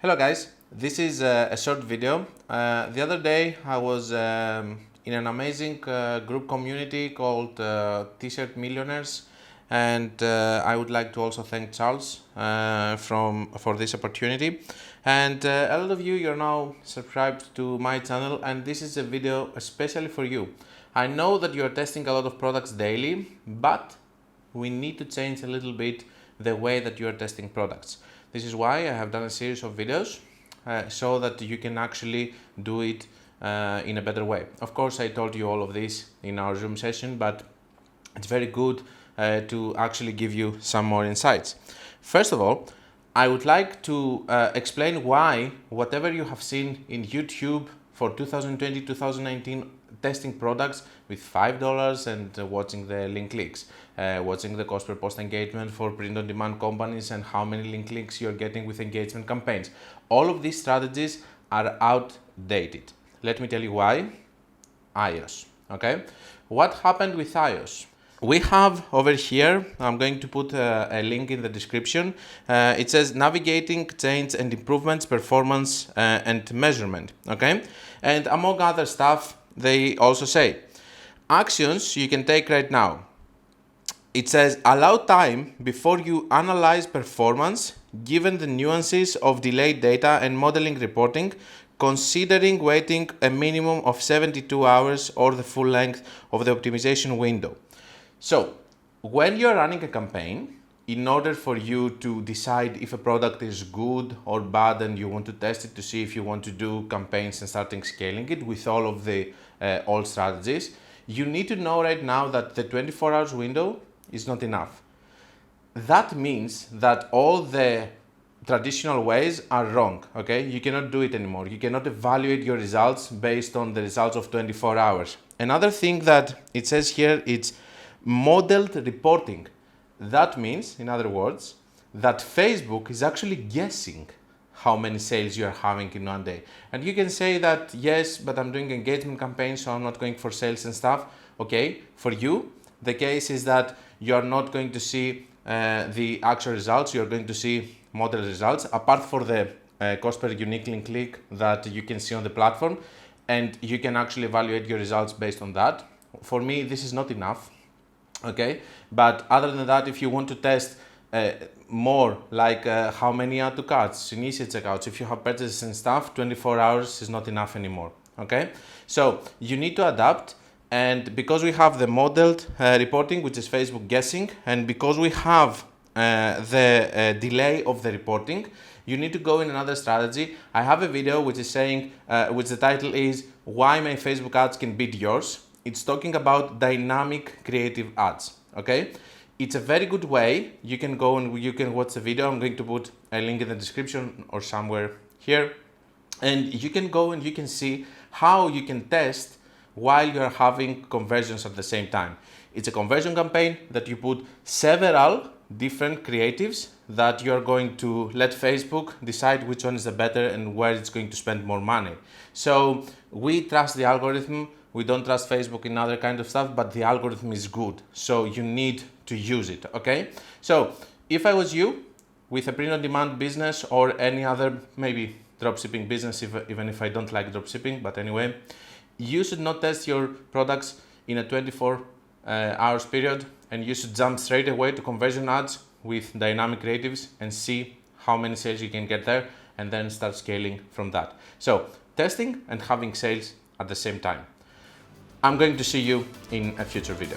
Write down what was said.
Hello guys, this is a short video. The other day I was in an amazing group community called T-shirt Millionaires, and I would like to also thank Charles for this opportunity. And a lot of you're now subscribed to my channel, and this is a video especially for you. I know that you are testing a lot of products daily, but we need to change a little bit the way that you are testing products. This is why I have done a series of videos so that you can actually do it in a better way. Of course, I told you all of this in our Zoom session, but it's very good to actually give you some more insights. First of all, I would like to explain why whatever you have seen in YouTube for 2020-2019 testing products with $5 and watching the link clicks, watching the cost per post engagement for print-on-demand companies and how many link clicks you're getting with engagement campaigns. All of these strategies are outdated. Let me tell you why. iOS, okay? What happened with iOS? We have over here, I'm going to put a link in the description. It says navigating, change and improvements, performance and measurement, okay? And among other stuff, they also say actions you can take right now. It says allow time before you analyze performance given the nuances of delayed data and modeling reporting, considering waiting a minimum of 72 hours or the full length of the optimization window. So when you're running a campaign, in order for you to decide if a product is good or bad and you want to test it to see if you want to do campaigns and starting scaling it with all of the old strategies, you need to know right now that the 24 hours window is not enough. That means that all the traditional ways are wrong, okay? You cannot do it anymore. You cannot evaluate your results based on the results of 24 hours. Another thing that it says here, it's modeled reporting. That means, in other words, that Facebook is actually guessing how many sales you are having in one day. And you can say that, yes, but I'm doing engagement campaigns, so I'm not going for sales and stuff. Okay, for you, the case is that you're not going to see the actual results, you're going to see model results, apart for the cost per unique link click that you can see on the platform, and you can actually evaluate your results based on that. For me, this is not enough. Okay, but other than that, if you want to test more, like how many add to carts, initiate checkouts, if you have purchases and stuff, 24 hours is not enough anymore. Okay, so you need to adapt, and because we have the modeled reporting, which is Facebook guessing, and because we have the delay of the reporting, you need to go in another strategy. I have a video which is saying, which the title is "Why My Facebook Ads Can Beat Yours." It's talking about dynamic creative ads, okay? It's a very good way. You can go and you can watch the video. I'm going to put a link in the description or somewhere here. And you can go and you can see how you can test while you're having conversions at the same time. It's a conversion campaign that you put several different creatives that you're going to let Facebook decide which one is the better and where it's going to spend more money. So we trust the algorithm. We don't trust Facebook in other kind of stuff, but the algorithm is good. So you need to use it, okay? So if I was you with a print-on-demand business or any other, maybe dropshipping business, even if I don't like dropshipping, but anyway, you should not test your products in a 24 hours period, and you should jump straight away to conversion ads with dynamic creatives and see how many sales you can get there, and then start scaling from that. So testing and having sales at the same time. I'm going to see you in a future video.